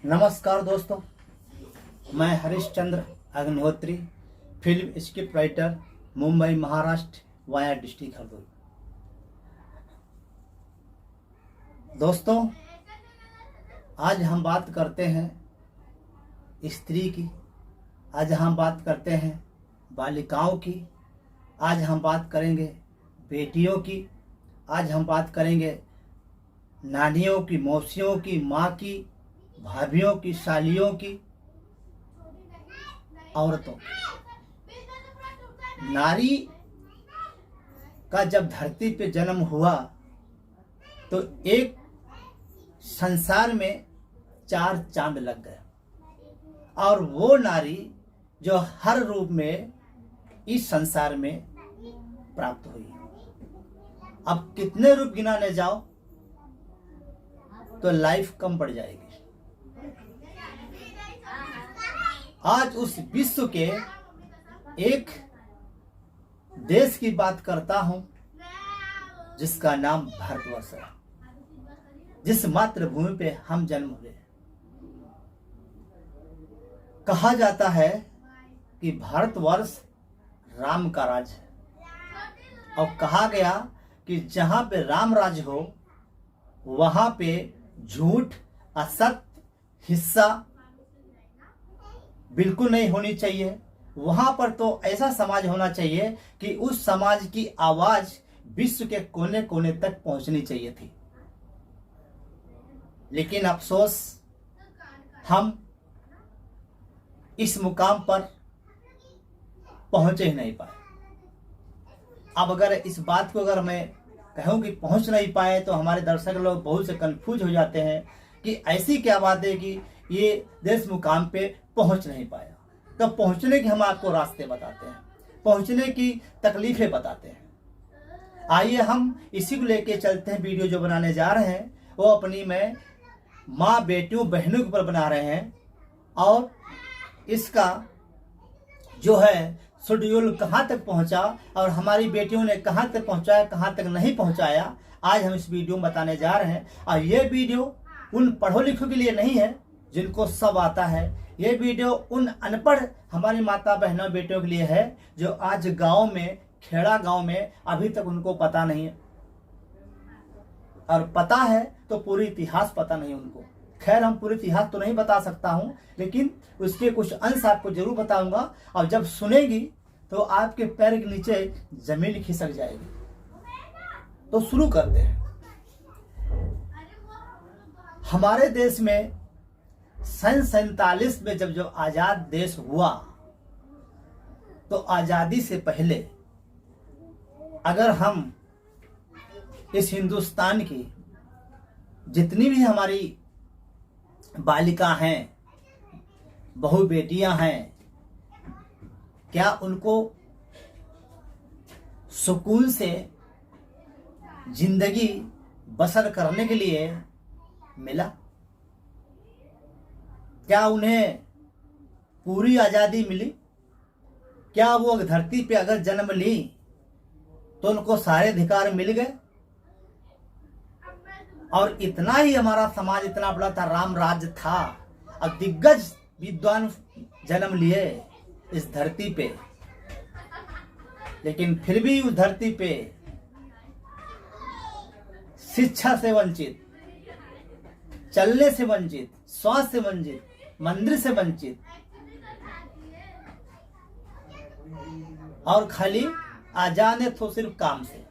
नमस्कार दोस्तों, मैं Harishchandra Agnihotri, film script writer, Mumbai Maharashtra via district Hardoi. दोस्तों, आज हम बात करते हैं स्त्री की, आज हम बात करते हैं बालिकाओं की, आज हम बात करेंगे बेटियों की, आज हम बात करेंगे नानियों की, मौसियों की, माँ की, भाभियों की, सालियों की, औरतों की। नारी का जब धरती पे जन्म हुआ तो एक संसार में 4 चांद लग गए, और वो नारी जो हर रूप में इस संसार में प्राप्त हुई। अब कितने रूप गिनाने जाओ तो लाइफ कम पड़ जाएगी। आज उस विश्व के एक देश की बात करता हूं जिसका नाम भारतवर्ष है, जिस मातृभूमि पे हम जन्म हुए। कहा जाता है कि भारतवर्ष राम का राज है, और कहा गया कि जहां पे राम राज हो वहां पे झूठ, असत्य, हिस्सा बिल्कुल नहीं होनी चाहिए। वहां पर तो ऐसा समाज होना चाहिए कि उस समाज की आवाज विश्व के कोने कोने तक पहुंचनी चाहिए थी। लेकिन अफसोस, हम इस मुकाम पर पहुंचे ही नहीं पाए। अब अगर इस बात को अगर मैं कहूं कि पहुंच नहीं पाए तो हमारे दर्शक लोग बहुत से कंफ्यूज हो जाते हैं कि ऐसी क्या बात है कि ये देश मुकाम पे पहुंच नहीं पाया। तो पहुंचने के हम आपको रास्ते बताते हैं, पहुंचने की तकलीफें बताते हैं। आइए हम इसी को लेके चलते हैं। वीडियो जो बनाने जा रहे हैं वो अपनी मैं माँ, बेटियों, बहनों के ऊपर बना रहे हैं, और इसका जो है शेड्यूल कहाँ तक पहुंचा और हमारी बेटियों ने कहाँ तक पहुंचाया, कहाँ तक नहीं पहुंचाया, आज हम इस वीडियो में बताने जा रहे हैं। और ये वीडियो उन पढ़ो लिखों के लिए नहीं है जिनको सब आता है, ये वीडियो उन अनपढ़ हमारी माता, बहनों, बेटियों के लिए है जो आज गांव में, खेड़ा गांव में अभी तक उनको पता नहीं है, और पता है तो पूरी इतिहास पता नहीं उनको। खैर, हम पूरी इतिहास तो नहीं बता सकता हूं, लेकिन उसके कुछ अंश आपको जरूर बताऊंगा, और जब सुनेगी तो आपके पैर के नीचे जमीन खिसक जाएगी। तो शुरू करते हैं। हमारे देश में सन 47 में जब आजाद देश हुआ, तो आजादी से पहले अगर हम इस हिंदुस्तान की जितनी भी हमारी बालिका हैं, बहू बेटियां हैं, क्या उनको सुकून से जिंदगी बसर करने के लिए मिला? क्या उन्हें पूरी आजादी मिली? क्या वो धरती पे अगर जन्म ली तो उनको सारे अधिकार मिल गए? और इतना ही हमारा समाज इतना बड़ा था, राम राज्य था, और दिग्गज विद्वान जन्म लिए इस धरती पे, लेकिन फिर भी उस धरती पे शिक्षा से वंचित, चलने से वंचित, स्वास्थ्य से वंचित, मंदिर से वंचित, और खाली आजाद तो सिर्फ काम से।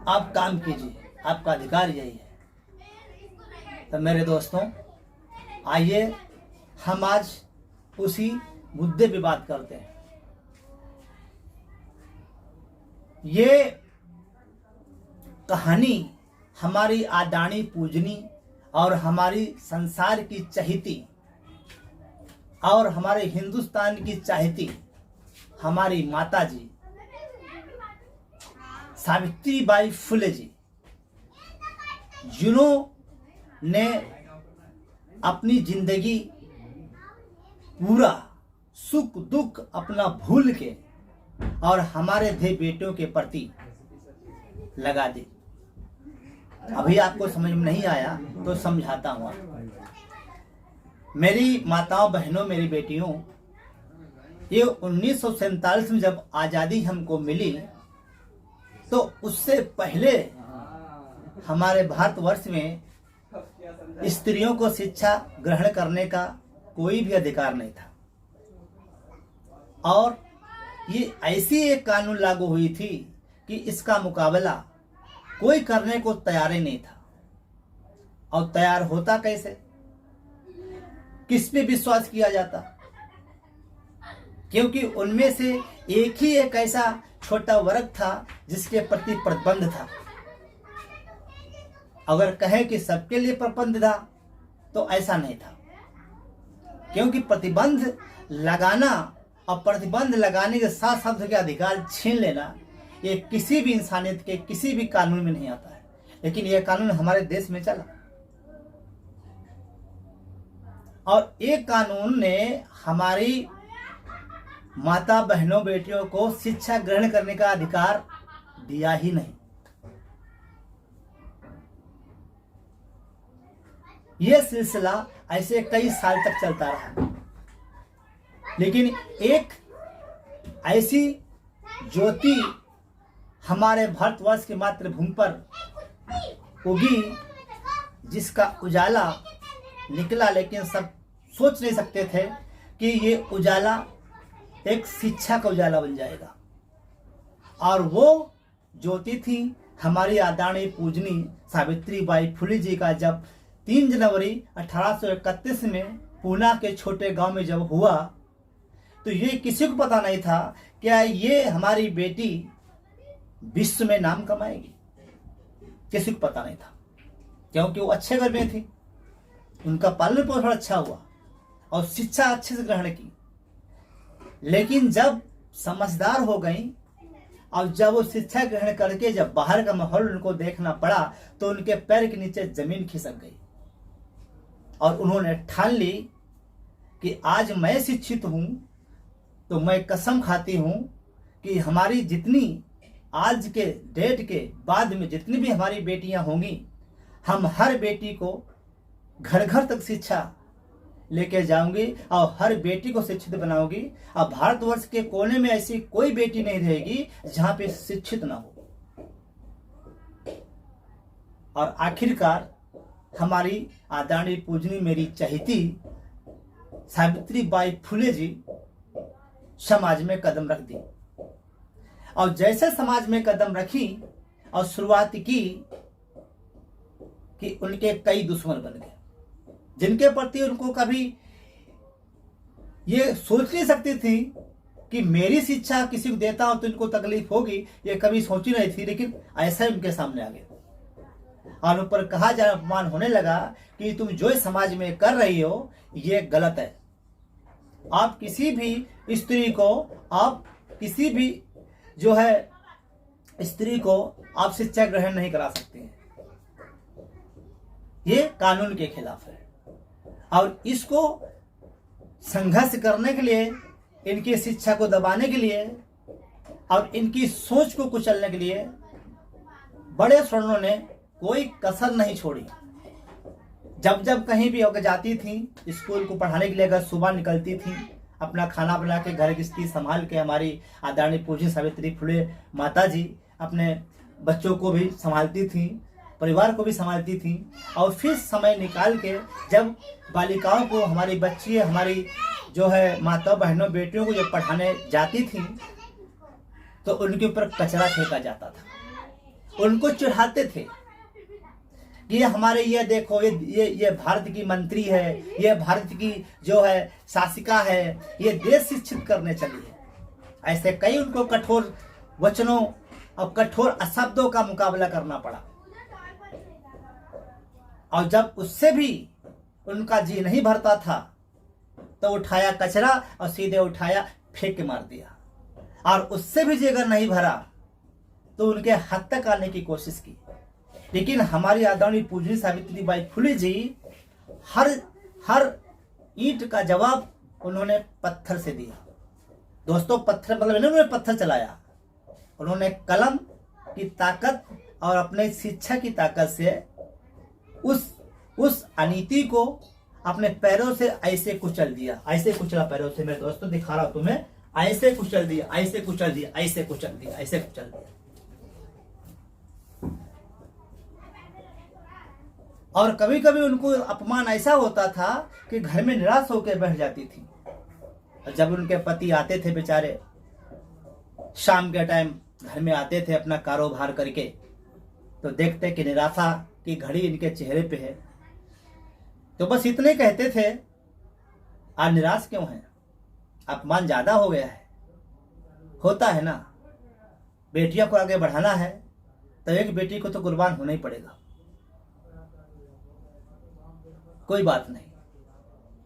आप काम कीजिए, आपका अधिकार यही है। तो मेरे दोस्तों, आइए हम आज उसी मुद्दे पे बात करते हैं। ये कहानी हमारी आदानी पूजनी और हमारी संसार की चहेती और हमारे हिंदुस्तान की चाहती हमारी माता जी सावित्रीबाई फुले जी, जिन्होंने अपनी जिंदगी पूरा सुख दुख अपना भूल के और हमारे थे बेटियों के प्रति लगा दी। अभी आपको समझ में नहीं आया तो समझाता हूँ। मेरी माताओं बहनों, मेरी बेटियों, ये 1947 में जब आज़ादी हमको मिली तो उससे पहले हमारे भारतवर्ष में स्त्रियों को शिक्षा ग्रहण करने का कोई भी अधिकार नहीं था। और ये ऐसी एक कानून लागू हुई थी कि इसका मुकाबला कोई करने को तैयार ही नहीं था। और तैयार होता कैसे, किस पे विश्वास किया जाता? क्योंकि उनमें से एक ही एक ऐसा छोटा वर्ग था जिसके प्रति प्रतिबंध था। अगर कहें कि सबके लिए प्रतिबंध था तो ऐसा नहीं था, क्योंकि प्रतिबंध लगाना और प्रतिबंध लगाने के साथ साथ के अधिकार छीन लेना ये किसी भी इंसानियत के किसी भी कानून में नहीं आता है। लेकिन यह कानून हमारे देश में चला और एक कानून ने हमारी माता बहनों बेटियों को शिक्षा ग्रहण करने का अधिकार दिया ही नहीं। यह सिलसिला ऐसे कई साल तक चलता रहा। लेकिन एक ऐसी ज्योति हमारे भारतवर्ष की मातृभूमि पर उगी जिसका उजाला निकला, लेकिन सब सोच नहीं सकते थे कि ये उजाला एक शिक्षा का उजाला बन जाएगा। और वो ज्योति थी हमारी आदरणीय पूजनी सावित्री बाई फुले जी का जब 3 जनवरी 1831 में पूना के छोटे गांव में जब हुआ तो ये किसी को पता नहीं था क्या ये हमारी बेटी विश्व में नाम कमाएगी। किसी को पता नहीं था, क्योंकि वो अच्छे घर में थी, उनका पालन पोषण अच्छा हुआ और शिक्षा अच्छे से ग्रहण की। लेकिन जब समझदार हो गई और जब वो शिक्षा ग्रहण करके जब बाहर का माहौल उनको देखना पड़ा तो उनके पैर के नीचे जमीन खिसक गई और उन्होंने ठान ली कि आज मैं शिक्षित हूं तो मैं कसम खाती हूं कि हमारी जितनी आज के डेट के बाद में जितनी भी हमारी बेटियां होंगी, हम हर बेटी को घर घर तक शिक्षा लेके जाऊंगी और हर बेटी को शिक्षित बनाऊंगी। और भारतवर्ष के कोने में ऐसी कोई बेटी नहीं रहेगी जहां पे शिक्षित ना हो। और आखिरकार हमारी आदरणीय पूजनी मेरी चहेती सावित्री बाई फुले जी समाज में कदम रख दी। और जैसे समाज में कदम रखी और शुरुआत की कि उनके कई दुश्मन बन गए, जिनके प्रति उनको कभी ये सोच नहीं सकती थी कि मेरी शिक्षा किसी को देता हूं तो इनको तकलीफ होगी, ये कभी सोची नहीं थी। लेकिन ऐसा ही उनके सामने आ गया और ऊपर कहा जाए अपमान होने लगा कि तुम जो समाज में कर रही हो ये गलत है। आप किसी भी स्त्री को, आप किसी भी जो है स्त्री को आप शिक्षा ग्रहण नहीं करा सकते हैं, ये कानून के खिलाफ है। और इसको संघर्ष करने के लिए, इनकी शिक्षा को दबाने के लिए और इनकी सोच को कुचलने के लिए बड़े स्वर्णों ने कोई कसर नहीं छोड़ी। जब जब कहीं भी होकर जाती थी स्कूल को पढ़ाने के लिए, अगर सुबह निकलती थी अपना खाना बना के घर की स्थिति संभाल के, हमारी आदरणीय पूज्य सावित्री फुले माता जी अपने बच्चों को भी संभालती थी, परिवार को भी संभालती थी। और फिर समय निकाल के जब बालिकाओं को, हमारी बच्ची, हमारी जो है माता बहनों बेटियों को जब पढ़ाने जाती थी तो उनके ऊपर कचरा फेंका जाता था, उनको चिढ़ाते थे ये हमारे, ये देखो ये भारत की मंत्री है, ये भारत की जो है शासिका है, ये देश शिक्षित करने चली है। ऐसे कई उनको कठोर वचनों और कठोर अशब्दों का मुकाबला करना पड़ा। और जब उससे भी उनका जी नहीं भरता था तो उठाया कचरा और सीधे उठाया फेंक के मार दिया। और उससे भी जी अगर नहीं भरा तो उनके हद तक आने की कोशिश की। लेकिन हमारी आदरणीय पूजनी सावित्री बाई फुले जी हर ईंट का जवाब उन्होंने पत्थर से दिया। दोस्तों, पत्थर मतलब उन्होंने पत्थर चलाया, उन्होंने कलम की ताकत और अपने शिक्षा की ताकत से उस अनीति को अपने पैरों से ऐसे कुचल दिया, ऐसे कुचला पैरों से। मेरे दोस्तों दिखा रहा हूं तुम्हें, ऐसे कुचल दिया, ऐसे कुचल दिया, ऐसे कुचल दिया, ऐसे कुचल दिया। और कभी कभी उनको अपमान ऐसा होता था कि घर में निराश होकर बैठ जाती थी। जब उनके पति आते थे बेचारे, शाम के टाइम घर में आते थे अपना कारोबार करके, तो देखते कि निराशा की घड़ी इनके चेहरे पे है, तो बस इतने कहते थे, आज निराश क्यों है, अपमान ज्यादा हो गया है। होता है ना, बेटियों को आगे बढ़ाना है तो एक बेटी को तो कुर्बान होना ही पड़ेगा। कोई बात नहीं,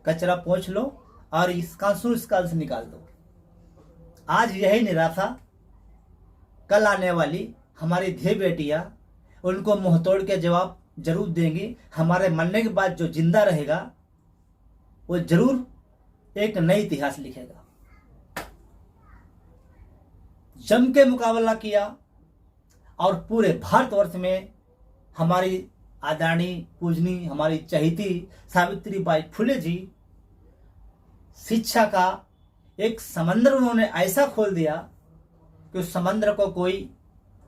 कचरा पोंछ लो और इसका काल से निकाल दो। आज यही निराशा कल आने वाली हमारी ध्येय बेटियां, उनको मुंह तोड़ के जवाब जरूर देंगी। हमारे मरने के बाद जो जिंदा रहेगा वो जरूर एक नई इतिहास लिखेगा। जम के मुकाबला किया और पूरे भारतवर्ष में हमारी आदरणीय पूजनीय हमारी चहेती सावित्रीबाई फुले जी शिक्षा का एक समंदर उन्होंने ऐसा खोल दिया कि उस समंदर को कोई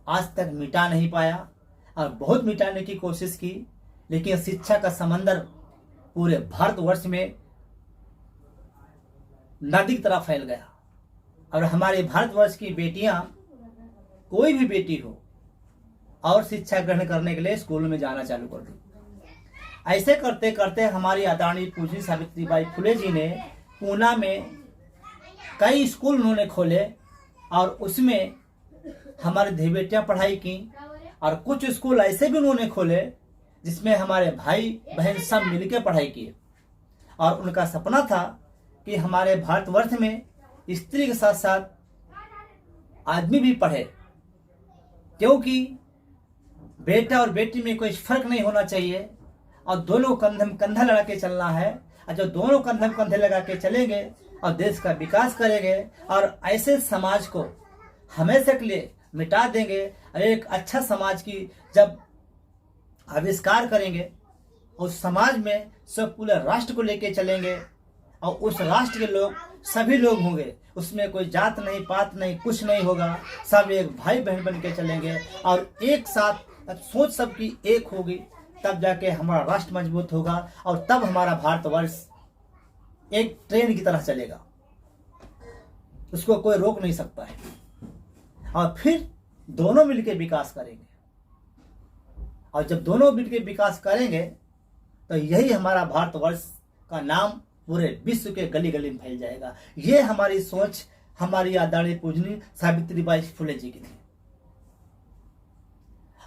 आज तक मिटा नहीं पाया, और बहुत मिटाने की कोशिश की, लेकिन शिक्षा का समंदर पूरे भारतवर्ष में नदी की तरह फैल गया। और हमारे भारतवर्ष की बेटियां, कोई भी बेटी हो, और शिक्षा ग्रहण करने के लिए स्कूल में जाना चालू कर दी। ऐसे करते करते हमारी आदरणीय पूज्य सावित्रीबाई फुले जी ने पूना में कई स्कूल उन्होंने खोले, और उसमें हमारी ध्येय बेटियां पढ़ाई की। और कुछ स्कूल ऐसे भी उन्होंने खोले जिसमें हमारे भाई बहन सब मिलकर पढ़ाई किए। और उनका सपना था कि हमारे भारतवर्ष में स्त्री के साथ साथ आदमी भी पढ़े, क्योंकि बेटा और बेटी में कोई फर्क नहीं होना चाहिए, और दोनों कंधे कंधा लगा के चलना है। और जब दोनों कंधे कंधे लगा के चलेंगे और देश का विकास करेंगे, और ऐसे समाज को हमेशा के लिए मिटा देंगे, और एक अच्छा समाज की जब आविष्कार करेंगे, उस समाज में सब पूरे राष्ट्र को लेके चलेंगे, और उस राष्ट्र के लोग सभी लोग होंगे, उसमें कोई जात नहीं, पात नहीं, कुछ नहीं होगा, सब एक भाई बहन बन के चलेंगे, और एक साथ सोच सबकी एक होगी, तब जाके हमारा राष्ट्र मजबूत होगा, और तब हमारा भारतवर्ष एक ट्रेन की तरह चलेगा, उसको कोई रोक नहीं सकता है। और फिर दोनों मिलकर विकास करेंगे, और जब दोनों मिलकर विकास करेंगे तो यही हमारा भारतवर्ष का नाम पूरे विश्व के गली गली में फैल जाएगा। ये हमारी सोच हमारी आदरणीय पूजनीय सावित्रीबाई फुले जी की थी।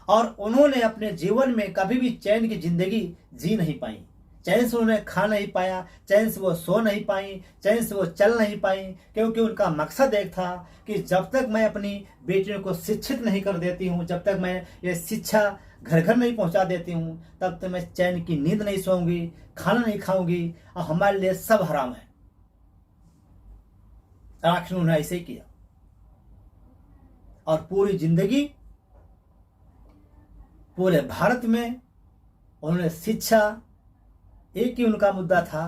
और उन्होंने अपने जीवन में कभी भी चैन की जिंदगी जी नहीं पाई। चैन से उन्हें खा नहीं पाया, चैन से वो सो नहीं पाई, चैन से वो चल नहीं पाई, क्योंकि उनका मकसद एक था कि जब तक मैं अपनी बेटियों को शिक्षित नहीं कर देती हूँ, जब तक मैं ये शिक्षा घर घर नहीं पहुँचा देती हूँ, तब तक मैं चैन की नींद नहीं सोऊंगी, खाना नहीं खाऊंगी, और हमारे लिए सब हराम है। आखिर उन्होंने ऐसे ही किया, और पूरी जिंदगी पूरे भारत में उन्होंने शिक्षा, एक ही उनका मुद्दा था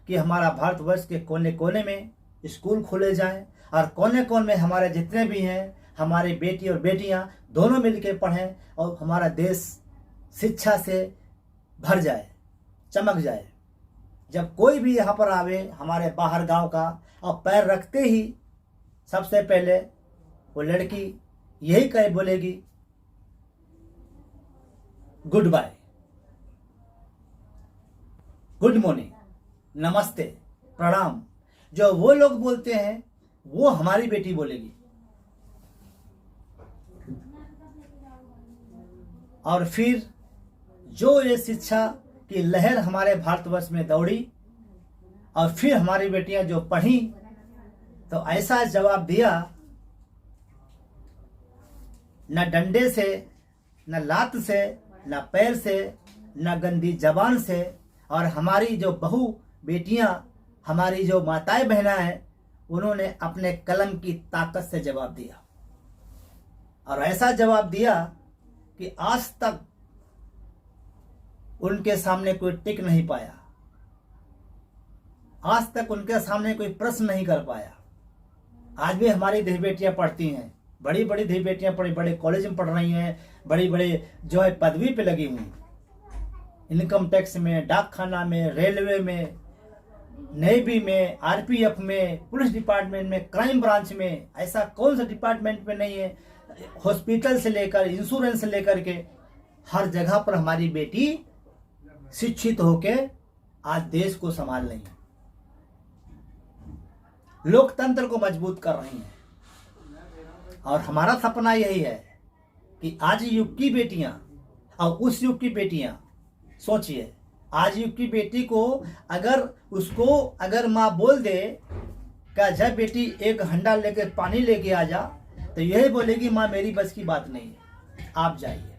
कि हमारा भारतवर्ष के कोने कोने में स्कूल खोले जाएं, और कोने कोने में हमारे जितने भी हैं हमारे बेटी और बेटियां दोनों मिलकर पढ़ें, और हमारा देश शिक्षा से भर जाए, चमक जाए। जब कोई भी यहाँ पर आवे हमारे बाहर गांव का, और पैर रखते ही सबसे पहले वो लड़की यही कहे बोलेगी गुड बाय, गुड मॉर्निंग, नमस्ते, प्रणाम। जो वो लोग बोलते हैं वो हमारी बेटी बोलेगी। और फिर जो ये शिक्षा की लहर हमारे भारतवर्ष में दौड़ी, और फिर हमारी बेटियां जो पढ़ी, तो ऐसा जवाब दिया, न डंडे से, न लात से, न पैर से, न गंदी जबान से। और हमारी जो बहू बेटियां, हमारी जो माताएं बहना हैं, उन्होंने अपने कलम की ताकत से जवाब दिया, और ऐसा जवाब दिया कि आज तक उनके सामने कोई टिक नहीं पाया। आज तक उनके सामने कोई प्रश्न नहीं कर पाया। आज भी हमारी देह बेटियां पढ़ती हैं, बड़ी बड़ी देह बेटियां बड़े बड़े कॉलेज में पढ़ रही हैं, बड़ी बड़े जो है पदवी पे लगी हुई, इनकम टैक्स में, डाक खाना में, रेलवे में, नेवी में, आरपीएफ में, पुलिस डिपार्टमेंट में, क्राइम ब्रांच में, ऐसा कौन सा डिपार्टमेंट में नहीं है। हॉस्पिटल से लेकर इंश्योरेंस से लेकर के हर जगह पर हमारी बेटी शिक्षित होके आज देश को संभाल रही है, लोकतंत्र को मजबूत कर रही हैं। और हमारा सपना यही है कि आज युग की बेटियां और उस युग की बेटियां, सोचिए आज युग की बेटी को अगर माँ बोल दे क्या जब बेटी एक हंडा लेकर पानी लेके आ जा, तो यही बोलेगी माँ मेरी बस की बात नहीं है, आप जाइए।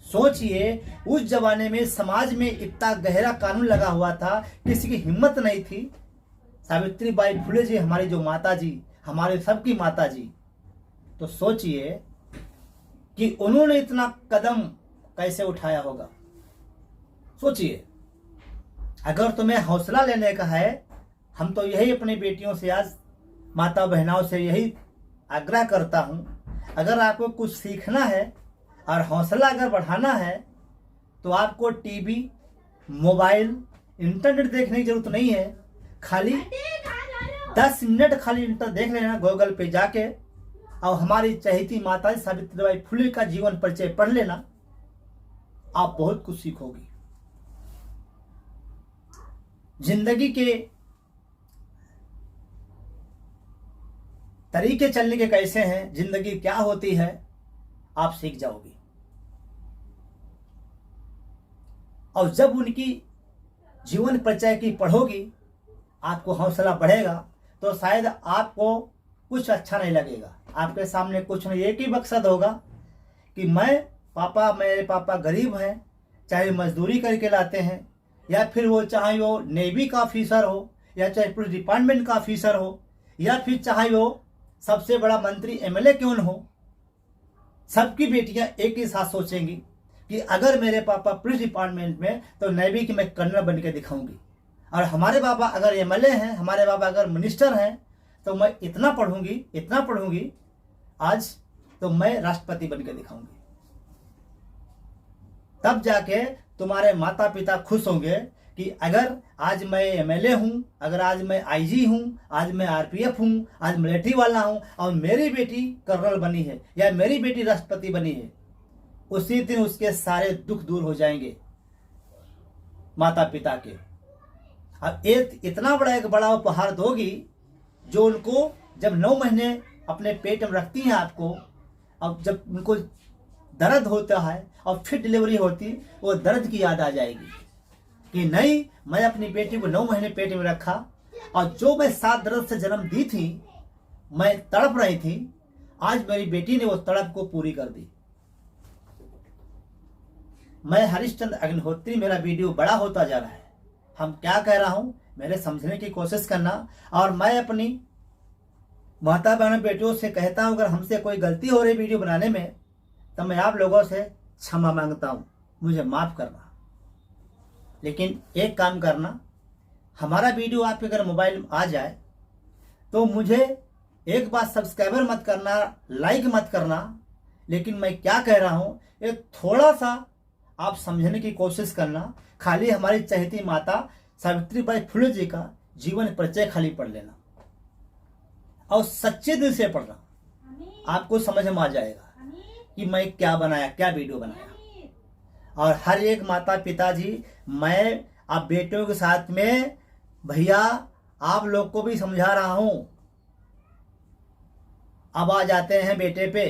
सोचिए उस जमाने में समाज में इतना गहरा कानून लगा हुआ था, किसी की हिम्मत नहीं थी। सावित्रीबाई फुले जी हमारी जो माता जी, हमारे सबकी माता जी, तो सोचिए कि उन्होंने इतना कदम कैसे उठाया होगा। सोचिए अगर तुम्हें हौसला लेने का है, हम तो यही अपनी बेटियों से, आज माता बहनों से यही आग्रह करता हूं, अगर आपको कुछ सीखना है और हौसला अगर बढ़ाना है तो आपको टीवी, मोबाइल, इंटरनेट देखने की जरूरत नहीं है। खाली 10 मिनट खाली इंटर देख लेना गूगल पे जाके, और हमारी चहेती माता सावित्रीबाई फुले का जीवन परिचय पढ़ लेना, आप बहुत कुछ सीखोगे। जिंदगी के तरीके चलने के कैसे हैं, जिंदगी क्या होती है, आप सीख जाओगे। और जब उनकी जीवन परिचय की पढ़ोगी, आपको हौसला बढ़ेगा, तो शायद आपको कुछ अच्छा नहीं लगेगा। आपके सामने कुछ नहीं, एक ही मकसद होगा कि मेरे पापा गरीब हैं, चाहे मजदूरी करके लाते हैं, या फिर वो चाहे वो नेवी का ऑफिसर हो, या चाहे पुलिस डिपार्टमेंट का ऑफिसर हो, या फिर चाहे वो सबसे बड़ा मंत्री एमएलए क्यों न हो, सबकी बेटियां एक ही साथ सोचेंगी कि अगर मेरे पापा पुलिस डिपार्टमेंट में, तो नेवी की मैं कर्नल बन के दिखाऊंगी। और हमारे पापा अगर एमएलए हैं, हमारे पापा अगर मिनिस्टर हैं, तो मैं इतना पढ़ूंगी आज तो मैं राष्ट्रपति बन के दिखाऊंगी। तब जाके तुम्हारे माता पिता खुश होंगे कि अगर आज मैं एमएलए हूं, अगर आज मैं आईजी हूं, आज मैं आरपीएफ हूं, आज मिलिट्री वाला हूं, और मेरी बेटी कर्नल बनी है या मेरी बेटी राष्ट्रपति बनी है, उसी दिन उसके सारे दुख दूर हो जाएंगे माता पिता के। अब इतना एक बड़ा उपहार दोगी जो उनको जब 9 महीने अपने पेट में रखती हैं आपको, अब जब उनको दर्द होता है और फिर डिलीवरी होती, वो दर्द की याद आ जाएगी कि नहीं, मैं अपनी बेटी को 9 महीने पेट में रखा, और जो मैं 7 दर्द से जन्म दी थी, मैं तड़प रही थी, आज मेरी बेटी ने वो तड़प को पूरी कर दी। मैं हरिश्चंद्र अग्निहोत्री, मेरा वीडियो बड़ा होता जा रहा है। हम क्या कह रहा हूं, मेरे समझने की कोशिश करना। और मैं अपनी माता बहनों बेटियों से कहता हूं, अगर हमसे कोई गलती हो रही वीडियो बनाने में, तो मैं आप लोगों से क्षमा मांगता हूं, मुझे माफ करना। लेकिन एक काम करना, हमारा वीडियो आपके अगर मोबाइल में आ जाए तो मुझे एक बार सब्सक्राइबर मत करना, लाइक मत करना, लेकिन मैं क्या कह रहा हूं, एक थोड़ा सा आप समझने की कोशिश करना। खाली हमारी चहेती माता सावित्रीबाई फुले जी का जीवन परिचय खाली पढ़ लेना, और सच्चे दिल से पढ़ना, आपको समझ में आ जाएगा कि मैं क्या बनाया, क्या वीडियो बनाया। और हर एक माता पिताजी, मैं आप बेटियों के साथ में भैया आप लोग को भी समझा रहा हूं। अब आ जाते हैं बेटे पे।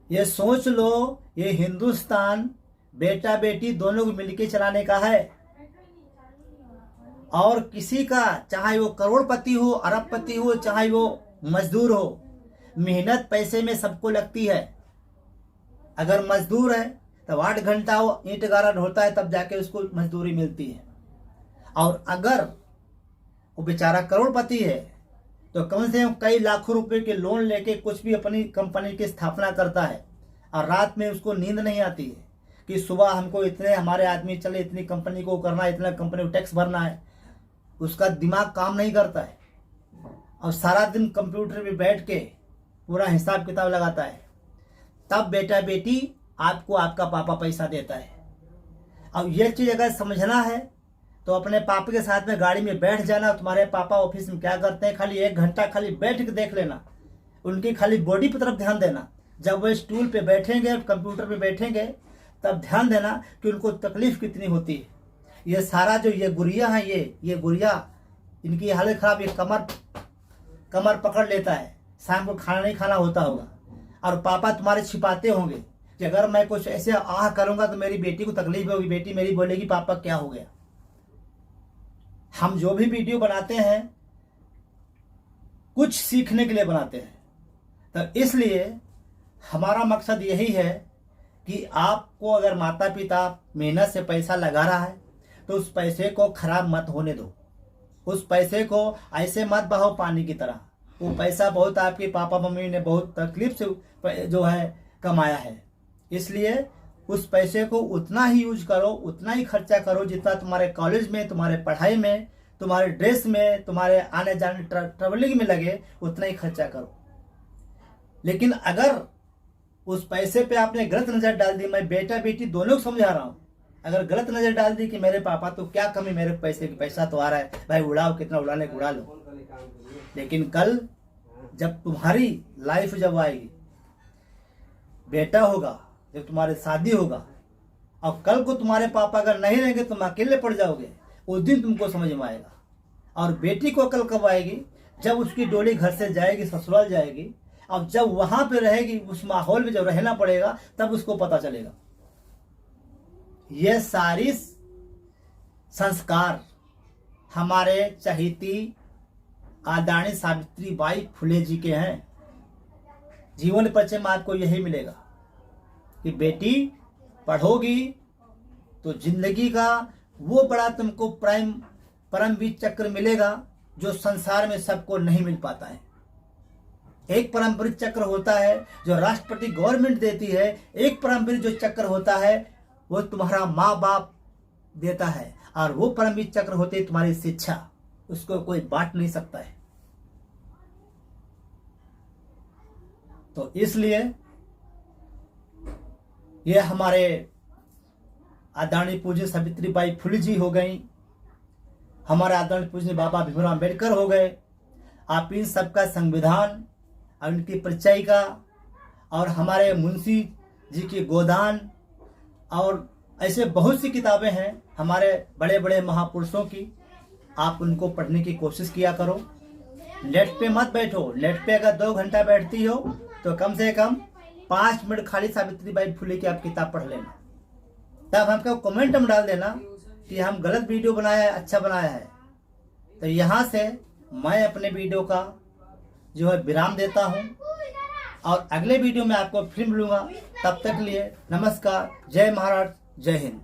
ये सोच लो, ये हिंदुस्तान बेटा बेटी दोनों को मिलकर चलाने का है, और किसी का, चाहे वो करोड़पति हो, अरबपति हो, चाहे वो मजदूर हो, मेहनत पैसे में सबको लगती है। अगर मजदूर है तब 8 घंटा वो ईंट गारा ढोता है, तब जाके उसको मजदूरी मिलती है। और अगर वो बेचारा करोड़पति है तो कम से कम कई लाखों रुपए के लोन लेके कुछ भी अपनी कंपनी की स्थापना करता है, और रात में उसको नींद नहीं आती है, कि सुबह हमको इतने हमारे आदमी चले, इतनी कंपनी को करना है, इतना कंपनी को टैक्स भरना है, उसका दिमाग काम नहीं करता है और सारा दिन कंप्यूटर पे बैठ के पूरा हिसाब किताब लगाता है। तब बेटा बेटी आपको आपका पापा पैसा देता है। अब ये चीज़ अगर समझना है तो अपने पापा के साथ में गाड़ी में बैठ जाना। तुम्हारे पापा ऑफिस में क्या करते हैं, खाली 1 घंटा खाली बैठ के देख लेना, उनकी खाली बॉडी की तरफ ध्यान देना। जब वो स्टूल पे बैठेंगे, कंप्यूटर पे बैठेंगे, तब ध्यान देना कि उनको तकलीफ कितनी होती है। ये सारा जो ये गुड़िया है, ये गुड़िया, इनकी हालत खराब, ये कमर पकड़ लेता है, शाम को खाना नहीं खाना होता होगा। और पापा तुम्हारे छिपाते होंगे कि अगर मैं कुछ ऐसे आह करूंगा तो मेरी बेटी को तकलीफ होगी, बेटी मेरी बोलेगी पापा क्या हो गया। हम जो भी वीडियो बनाते हैं कुछ सीखने के लिए बनाते हैं, तो इसलिए हमारा मकसद यही है कि आपको अगर माता पिता मेहनत से पैसा लगा रहा है तो उस पैसे को खराब मत होने दो, उस पैसे को ऐसे मत बहाओ पानी की तरह। वो पैसा बहुत आपके पापा मम्मी ने बहुत तकलीफ से जो है कमाया है, इसलिए उस पैसे को उतना ही यूज करो, उतना ही खर्चा करो जितना तुम्हारे कॉलेज में, तुम्हारे पढ़ाई में, तुम्हारे ड्रेस में, तुम्हारे आने जाने ट्रेवलिंग में लगे, उतना ही खर्चा करो। लेकिन अगर उस पैसे पे आपने गलत नजर डाल दी, मैं बेटा बेटी दोनों को समझा रहा हूं, अगर गलत नजर डाल दी कि मेरे पापा तो क्या कमी, मेरे पैसे की, पैसा तो आ रहा है भाई, उड़ाओ, कितना उड़ाने को उड़ा लो। लेकिन कल जब तुम्हारी लाइफ जब आएगी, बेटा होगा, जब तुम्हारी शादी होगा और कल को तुम्हारे पापा अगर नहीं रहेंगे, तुम अकेले पड़ जाओगे, उस दिन तुमको समझ में आएगा। और बेटी को अकल कब आएगी, जब उसकी डोली घर से जाएगी, ससुराल जाएगी, और जब वहां पे रहेगी, उस माहौल में जब रहना पड़ेगा, तब उसको पता चलेगा। ये सारी संस्कार हमारे चहेती आदरणीय सावित्रीबाई फुले जी के हैं। जीवन परिचय में आपको यही मिलेगा कि बेटी पढ़ोगी तो जिंदगी का वो बड़ा तुमको परमवीर चक्र मिलेगा जो संसार में सबको नहीं मिल पाता है। एक परमवीर चक्र होता है जो राष्ट्रपति गवर्नमेंट देती है, एक परमवीर जो चक्र होता है वो तुम्हारा माँ बाप देता है, और वो परमवीर चक्र होती है तुम्हारी शिक्षा, उसको कोई बांट नहीं सकता है। तो इसलिए ये हमारे आदरणीय पूज्य सावित्रीबाई फुले जी हो गई, हमारे आदरणीय पूज्य बाबा भीमराव अम्बेडकर हो गए। आप इन सबका संविधान और उनकी परिचयिका और हमारे मुंशी जी की गोदान और ऐसे बहुत सी किताबें हैं हमारे बड़े बड़े महापुरुषों की, आप उनको पढ़ने की कोशिश किया करो। नेट पे मत बैठो, नेट पे अगर 2 घंटा बैठती हो तो कम से कम 5 मिनट खाली सावित्रीबाई फुले की आप किताब पढ़ लेना, तब हमको कमेंट में डाल देना कि हम गलत वीडियो बनाया है, अच्छा बनाया है। तो यहाँ से मैं अपने वीडियो का जो है विराम देता हूँ और अगले वीडियो में आपको फिर मिलूंगा। तब तक के लिए नमस्कार, जय महाराज, जय हिंद।